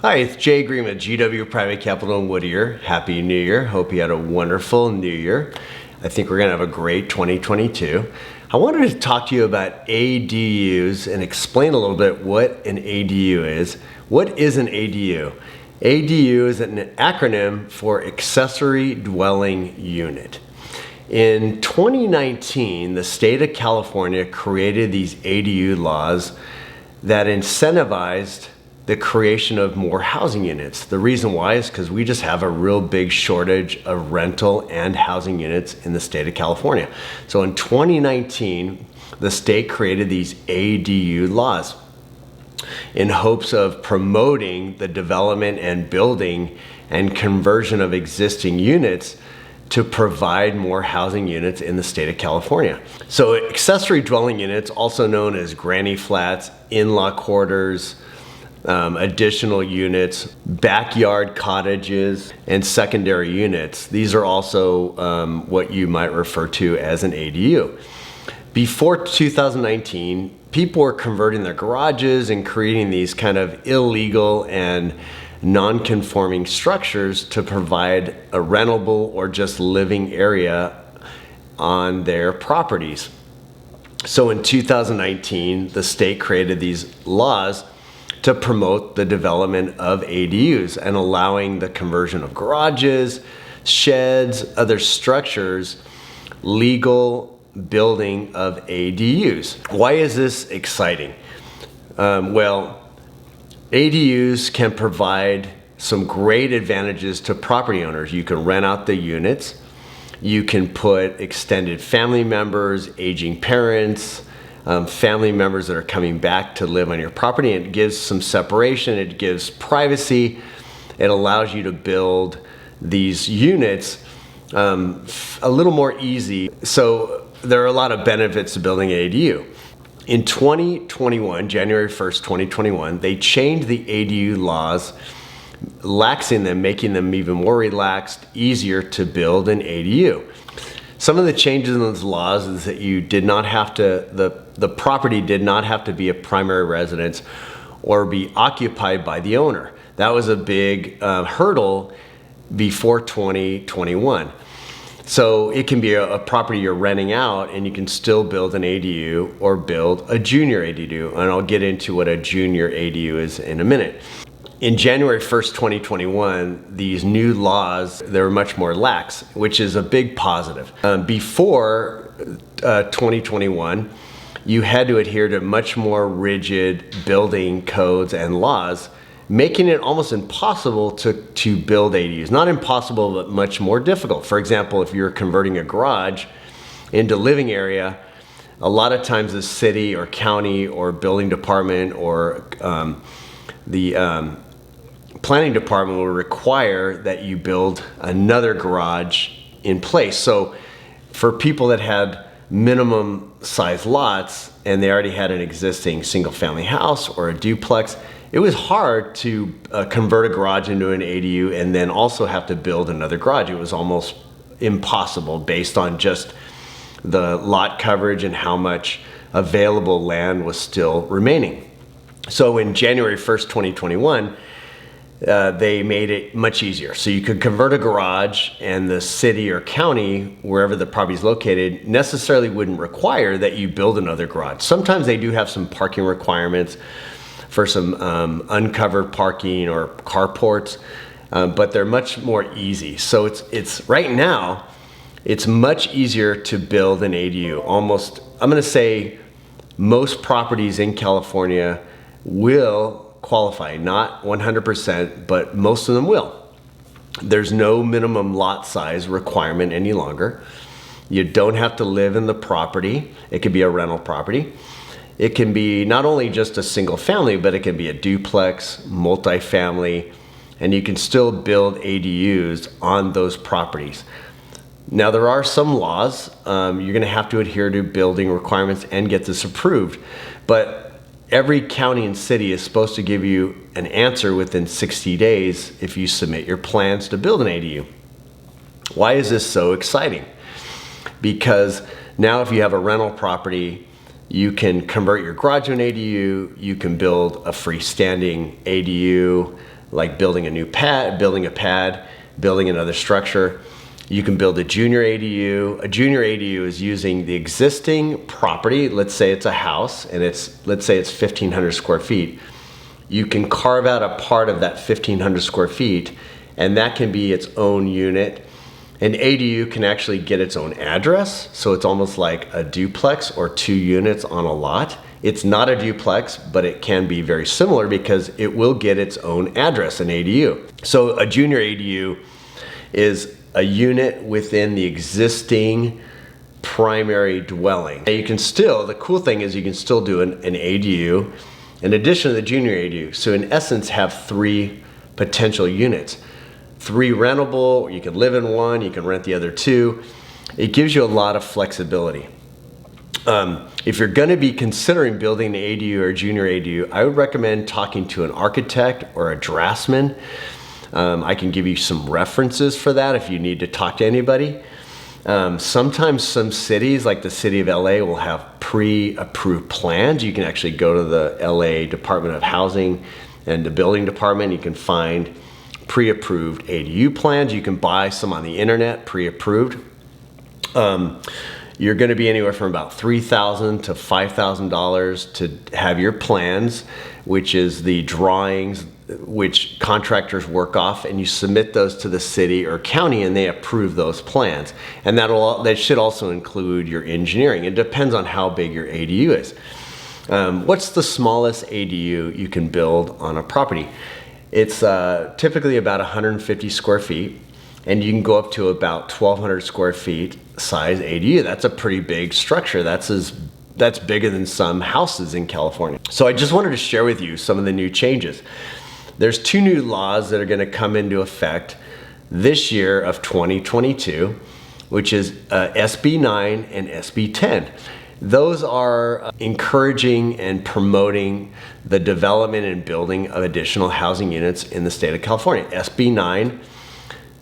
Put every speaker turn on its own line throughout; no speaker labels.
Hi, it's Jay Green with GW Private Capital in Whittier. Happy New Year. Hope you had a wonderful New Year. I think we're gonna have a great 2022. I wanted to talk to you about ADUs and explain a little bit what an ADU is. What is an ADU? ADU is an acronym for Accessory Dwelling Unit. In 2019, the state of California created these ADU laws that incentivized the creation of more housing units. The reason why is because we just have a real big shortage of rental and housing units in the state of California. So in 2019, the state created these ADU laws in hopes of promoting the development and building and conversion of existing units to provide more housing units in the state of California. So accessory dwelling units, also known as granny flats, in-law quarters, additional units, backyard cottages, and secondary units. These are also what you might refer to as an ADU. Before 2019, people were converting their garages and creating these kind of illegal and non-conforming structures to provide a rentable or just living area on their properties. So in 2019, the state created these laws to promote the development of ADUs and allowing the conversion of garages, sheds, other structures, legal building of ADUs. Why is this exciting? Well, ADUs can provide some great advantages to property owners. You can rent out the units, you can put extended family members, aging parents, family members that are coming back to live on your property. It gives some separation, it gives privacy, it allows you to build these units a little more easy. So there are a lot of benefits to building an ADU. In 2021, January 1st, 2021, they changed the ADU laws, laxing them, making them even more relaxed, easier to build an ADU. Some of the changes in those laws is that you did not have to, the property did not have to be a primary residence or be occupied by the owner. That was a big hurdle before 2021. So it can be a property you're renting out and you can still build an ADU or build a junior ADU. And I'll get into what a junior ADU is in a minute. In January 1st, 2021, these new laws, they were much more lax, which is a big positive. Before 2021, you had to adhere to much more rigid building codes and laws, making it almost impossible to build ADUs. Not impossible, but much more difficult. For example, if you're converting a garage into living area, a lot of times the city or county or building department or the planning department will require that you build another garage in place. So for people that had minimum size lots and they already had an existing single family house or a duplex, it was hard to convert a garage into an ADU and then also have to build another garage. It was almost impossible based on just the lot coverage and how much available land was still remaining. So in January 1st, 2021, they made it much easier. So you could convert a garage and the city or county, wherever the property is located, necessarily wouldn't require that you build another garage. Sometimes they do have some parking requirements for some uncovered parking or carports, but they're much more easy. So it's right now, it's much easier to build an ADU. Almost, I'm gonna say most properties in California will qualify, not 100%, but most of them will. There's no minimum lot size requirement any longer. You don't have to live in the property. It could be a rental property. It can be not only just a single family, but it can be a duplex, multifamily, and you can still build ADUs on those properties. Now there are some laws, you're gonna have to adhere to building requirements and get this approved, but every county and city is supposed to give you an answer within 60 days if you submit your plans to build an ADU. Why is this so exciting? Because now if you have a rental property, you can convert your garage to an ADU, you can build a freestanding ADU like building a new pad, building another structure. You can build a junior ADU. A junior ADU is using the existing property. Let's say it's a house and let's say it's 1,500 square feet. You can carve out a part of that 1,500 square feet, and that can be its own unit. An ADU can actually get its own address, so it's almost like a duplex or 2 units on a lot. It's not a duplex, but it can be very similar because it will get its own address, an ADU. So a junior ADU is a unit within the existing primary dwelling. Now the cool thing is you can still do an ADU in addition to the junior ADU. So in essence, have 3 potential units. 3 rentable, you can live in one, you can rent the other 2. It gives you a lot of flexibility. If you're gonna be considering building an ADU or a junior ADU, I would recommend talking to an architect or a draftsman. I can give you some references for that if you need to talk to anybody. Sometimes some cities, like the city of LA, will have pre-approved plans. You can actually go to the LA Department of Housing and the building department. You can find pre-approved ADU plans. You can buy some on the internet, pre-approved. You're gonna be anywhere from about $3,000 to $5,000 to have your plans, which is the drawings which contractors work off, and you submit those to the city or county and they approve those plans. And that should also include your engineering. It depends on how big your ADU is. What's the smallest ADU you can build on a property? It's typically about 150 square feet, and you can go up to about 1,200 square feet size ADU. That's a pretty big structure. That's bigger than some houses in California. So I just wanted to share with you some of the new changes. There's 2 new laws that are gonna come into effect this year of 2022, which is SB 9 and SB 10. Those are encouraging and promoting the development and building of additional housing units in the state of California. SB 9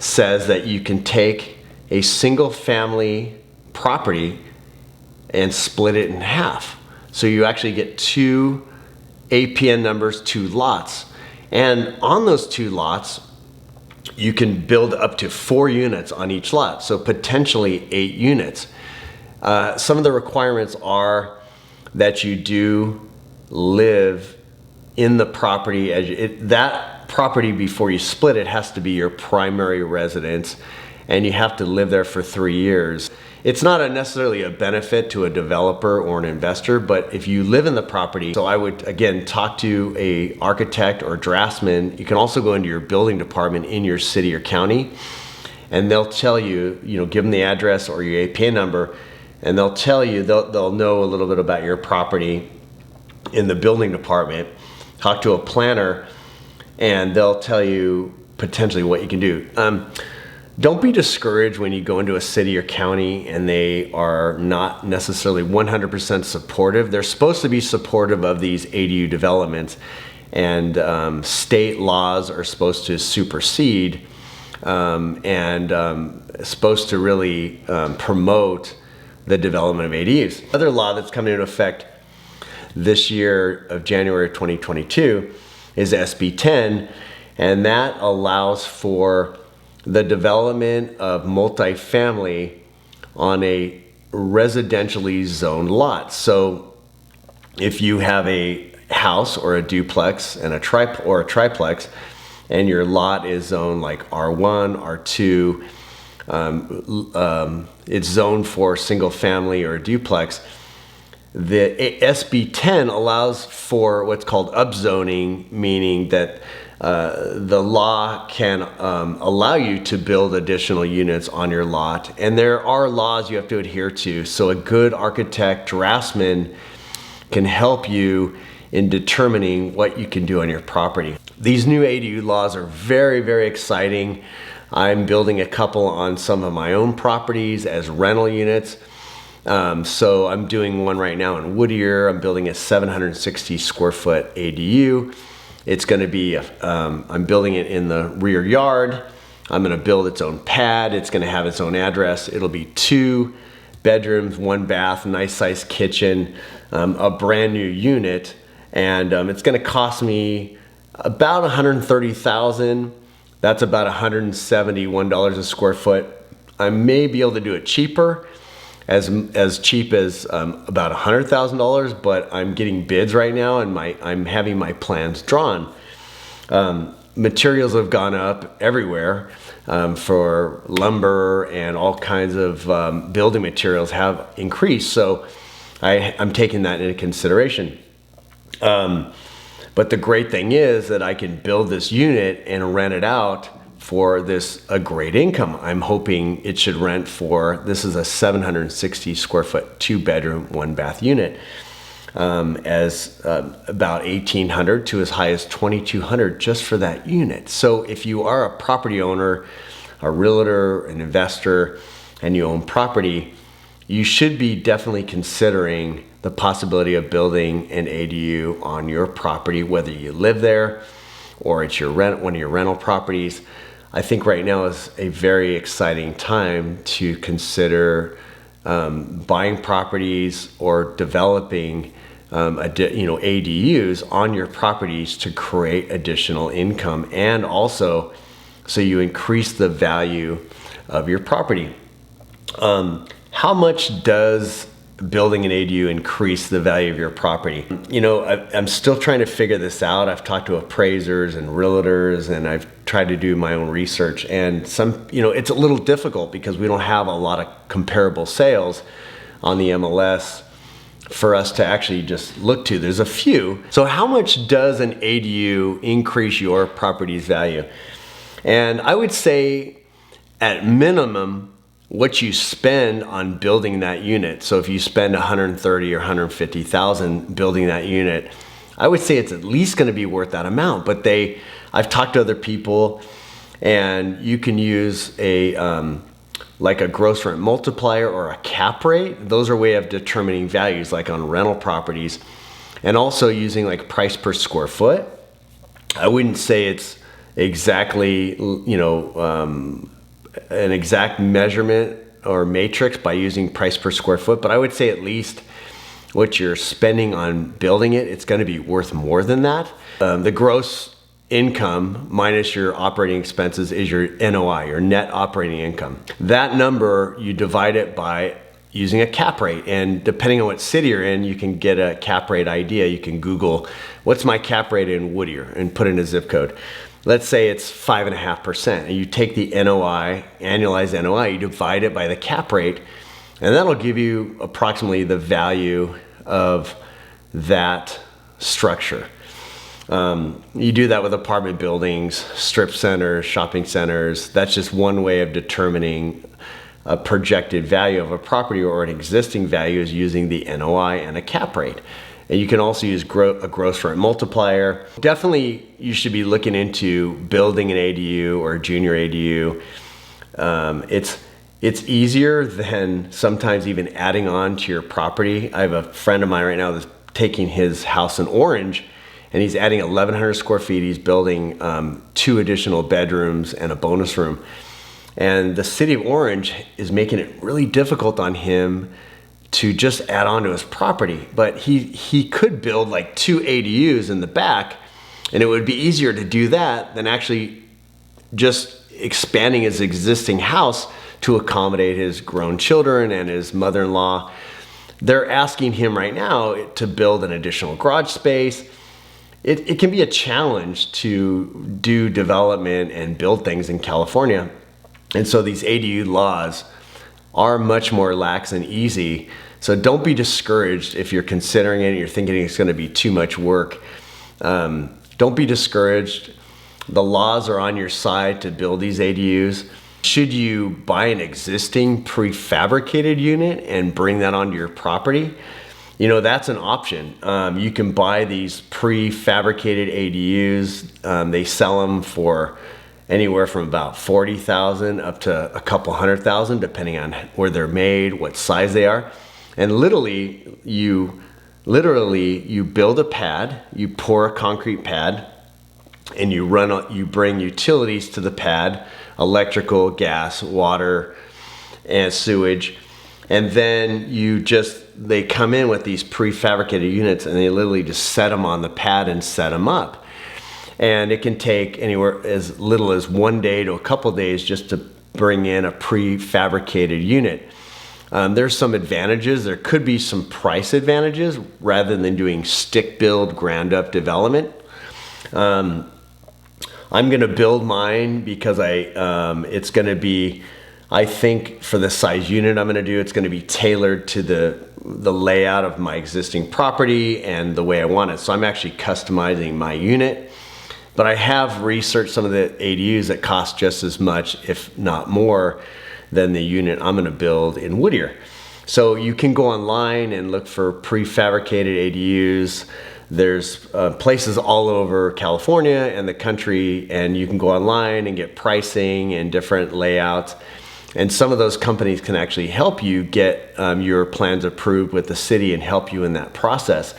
says that you can take a single family property and split it in half. So you actually get 2 APN numbers, 2 lots. And on those 2 lots, you can build up to 4 units on each lot, so potentially 8 units. Some of the requirements are that you do live in the property. That property, before you split it, has to be your primary residence, and you have to live there for 3 years. It's not necessarily a benefit to a developer or an investor, but if you live in the property, so I would, again, talk to a architect or draftsman. You can also go into your building department in your city or county, and they'll tell you, give them the address or your APN number, and they'll tell you, they'll know a little bit about your property in the building department. Talk to a planner, and they'll tell you potentially what you can do. Don't be discouraged when you go into a city or county and they are not necessarily 100% supportive. They're supposed to be supportive of these ADU developments, and state laws are supposed to supersede and supposed to really promote the development of ADUs. Another law that's coming into effect this year of January of 2022 is SB 10, and that allows for the development of multifamily on a residentially zoned lot. So if you have a house or a duplex and a triplex, and your lot is zoned like R1, R2, it's zoned for single family or a duplex, the SB 10 allows for what's called upzoning, meaning that the law can allow you to build additional units on your lot, and there are laws you have to adhere to. So a good architect, draftsman can help you in determining what you can do on your property. These new ADU laws are very, very exciting. I'm building a couple on some of my own properties as rental units. So I'm doing one right now in Whittier. I'm building a 760 square foot ADU. It's going to be, I'm building it in the rear yard. I'm going to build its own pad. It's going to have its own address. It'll be 2 bedrooms, 1 bath, nice sized kitchen, a brand new unit. And it's going to cost me about 130,000. That's about $171 a square foot. I may be able to do it cheaper, as cheap as about $100,000, but I'm getting bids right now, and I'm having my plans drawn. Materials have gone up everywhere for lumber, and all kinds of building materials have increased. So I'm taking that into consideration. But the great thing is that I can build this unit and rent it out for a great income. I'm hoping it should rent for, this is a 760 square foot, 2-bedroom, 1-bath unit, as about $1,800 to as high as $2,200 just for that unit. So if you are a property owner, a realtor, an investor, and you own property, you should be definitely considering the possibility of building an ADU on your property, whether you live there or it's one of your rental properties. I think right now is a very exciting time to consider buying properties or developing ADUs on your properties to create additional income, and also so you increase the value of your property. How much does building an ADU increase the value of your property? I'm still trying to figure this out. I've talked to appraisers and realtors, and I've tried to do my own research, and it's a little difficult because we don't have a lot of comparable sales on the MLS for us to actually just look to. There's a few. So how much does an ADU increase your property's value? And I would say at minimum, what you spend on building that unit. So if you spend 130 or 150,000 building that unit, I would say it's at least going to be worth that amount. But I've talked to other people, and you can use like a gross rent multiplier or a cap rate. Those are a way of determining values, like on rental properties, and also using like price per square foot. I wouldn't say it's exactly, an exact measurement or matrix by using price per square foot, but I would say at least what you're spending on building it's going to be worth more than that. The gross income minus your operating expenses is your NOI, your net operating income. That number, you divide it by using a cap rate, and depending on what city you're in, you can get a cap rate idea. You can Google, what's my cap rate in Whittier, and put in a zip code. Let's say it's 5.5%, and you take the NOI, annualized NOI, you divide it by the cap rate, and that'll give you approximately the value of that structure. You do that with apartment buildings, strip centers, shopping centers. That's just one way of determining a projected value of a property, or an existing value, is using the NOI and a cap rate. And you can also use a gross rent multiplier. Definitely, you should be looking into building an ADU or a junior ADU. It's easier than sometimes even adding on to your property. I have a friend of mine right now that's taking his house in Orange, and he's adding 1,100 square feet. He's building 2 additional bedrooms and a bonus room. And the city of Orange is making it really difficult on him to just add on to his property. But he could build like 2 ADUs in the back, and it would be easier to do that than actually just expanding his existing house to accommodate his grown children and his mother-in-law. They're asking him right now to build an additional garage space. It can be a challenge to do development and build things in California. And so these ADU laws are much more lax and easy. So don't be discouraged if you're considering it and you're thinking it's going to be too much work. Don't be discouraged. The laws are on your side to build these ADUs. Should you buy an existing prefabricated unit and bring that onto your property? That's an option. You can buy these prefabricated ADUs. They sell them for anywhere from about $40,000 up to a couple $100,000, depending on where they're made, what size they are. And literally you build a pad, you pour a concrete pad, and you bring utilities to the pad, electrical, gas, water, and sewage. And then they come in with these prefabricated units, and they literally just set them on the pad and set them up. And it can take anywhere as little as 1 day to a couple days just to bring in a prefabricated unit. There's some advantages. There could be some price advantages rather than doing stick build, ground up development. I'm going to build mine because it's going to be, I think for the size unit I'm going to do, it's going to be tailored to the layout of my existing property and the way I want it. So I'm actually customizing my unit, but I have researched some of the ADUs that cost just as much, if not more, than the unit I'm going to build in Whittier. So you can go online and look for prefabricated ADUs. There's places all over California and the country, and you can go online and get pricing and different layouts. And some of those companies can actually help you get your plans approved with the city and help you in that process.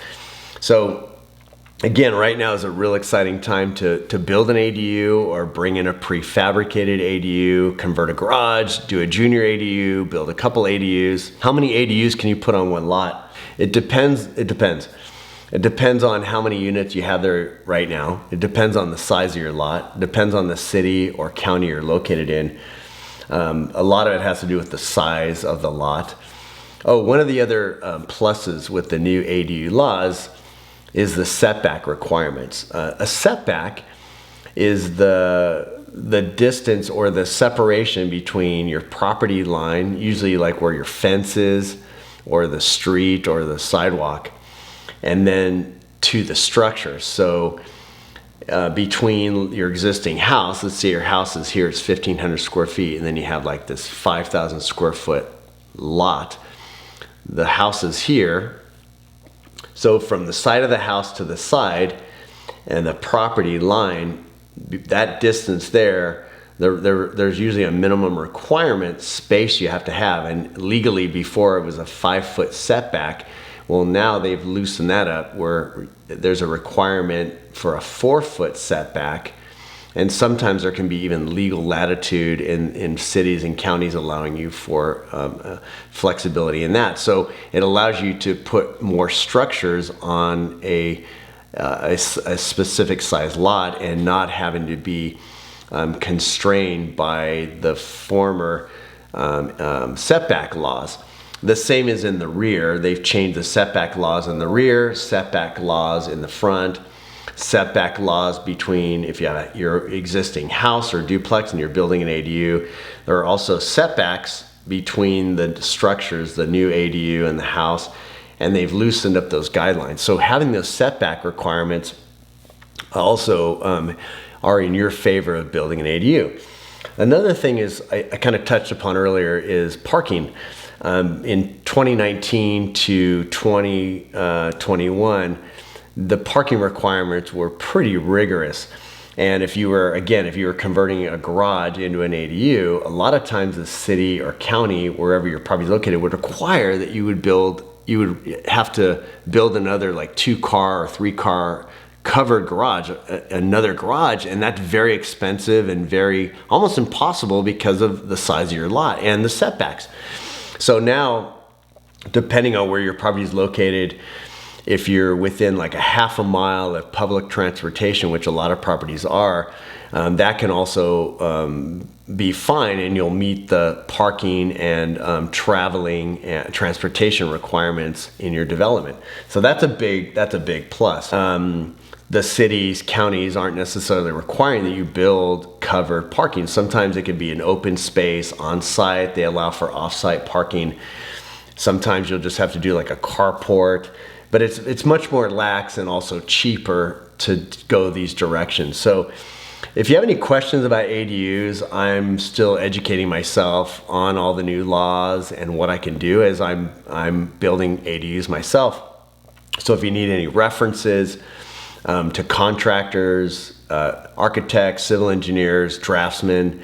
So again, right now is a real exciting time to build an ADU or bring in a prefabricated ADU, convert a garage, do a junior ADU, build a couple ADUs. How many ADUs can you put on one lot? It depends. It depends on how many units you have there right now. It depends on the size of your lot. It depends on the city or county you're located in. A lot of it has to do with the size of the lot. Oh, one of the other pluses with the new ADU laws is the setback requirements. A setback is the distance or the separation between your property line, usually like where your fence is, or the street or the sidewalk, and then to the structure. So between your existing house, let's say your house is here, it's 1,500 square feet, and then you have like this 5,000 square foot lot. The house is here. So from the side of the house to the side and the property line, that distance there's usually a minimum requirement space you have to have. And legally before it was a 5-foot setback. Well, now they've loosened that up where there's a requirement for a 4-foot setback. And sometimes there can be even legal latitude in cities and counties allowing you for flexibility in that. So it allows you to put more structures on a specific size lot and not having to be constrained by the former setback laws. The same is in the rear. They've changed the setback laws in the rear, setback laws in the front, setback laws between if you have your existing house or duplex and you're building an ADU. There are also setbacks between the structures, the new ADU and the house, and they've loosened up those guidelines. So having those setback requirements also are in your favor of building an ADU. Another thing is I kind of touched upon earlier is parking. In 2019 to 2021, the parking requirements were pretty rigorous. And if you were converting a garage into an ADU, a lot of times the city or county, wherever your property is located, would require that you would have to build another like 2-car or 3-car covered garage, another garage, and that's very expensive and very almost impossible because of the size of your lot and the setbacks. So now, depending on where your property is located, if you're within like a half a mile of public transportation, which a lot of properties are, that can also be fine, and you'll meet the parking and traveling and transportation requirements in your development. So that's a big plus. The cities, counties aren't necessarily requiring that you build covered parking. Sometimes it could be an open space on site. They allow for off-site parking. Sometimes you'll just have to do like a carport, but it's much more lax and also cheaper to go these directions. So if you have any questions about ADUs, I'm still educating myself on all the new laws and what I can do as I'm building ADUs myself. So if you need any references to contractors, architects, civil engineers, draftsmen,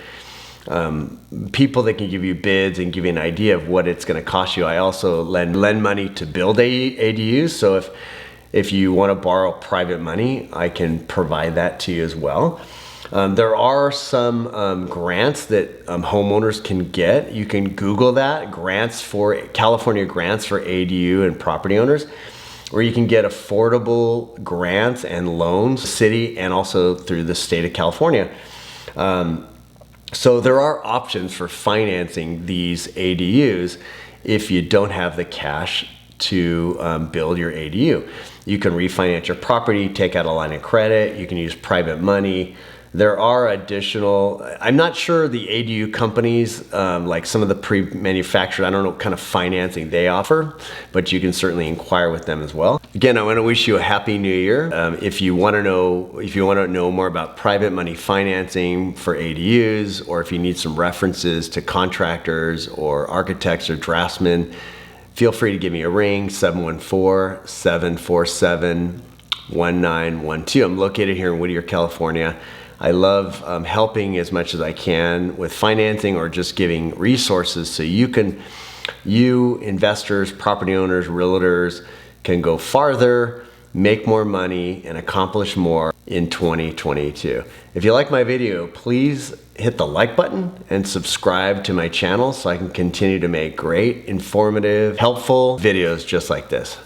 people that can give you bids and give you an idea of what it's going to cost you. I also lend money to build ADUs. So if you want to borrow private money, I can provide that to you as well. There are some grants that homeowners can get. You can Google that, California grants for ADU and property owners. where you can get affordable grants and loans, city and also through the state of California. So there are options for financing these ADUs if you don't have the cash to build your ADU. You can refinance your property, take out a line of credit, you can use private money. There are additional, I'm not sure the ADU companies, like some of the pre-manufactured, I don't know what kind of financing they offer, but you can certainly inquire with them as well. Again, I want to wish you a happy new year. If you want to know more about private money financing for ADUs, or if you need some references to contractors or architects or draftsmen, feel free to give me a ring, 714-747-1912. I'm located here in Whittier, California. I love helping as much as I can with financing or just giving resources so you investors, property owners, realtors can go farther, make more money, and accomplish more in 2022. If you like my video, please hit the like button and subscribe to my channel so I can continue to make great, informative, helpful videos just like this.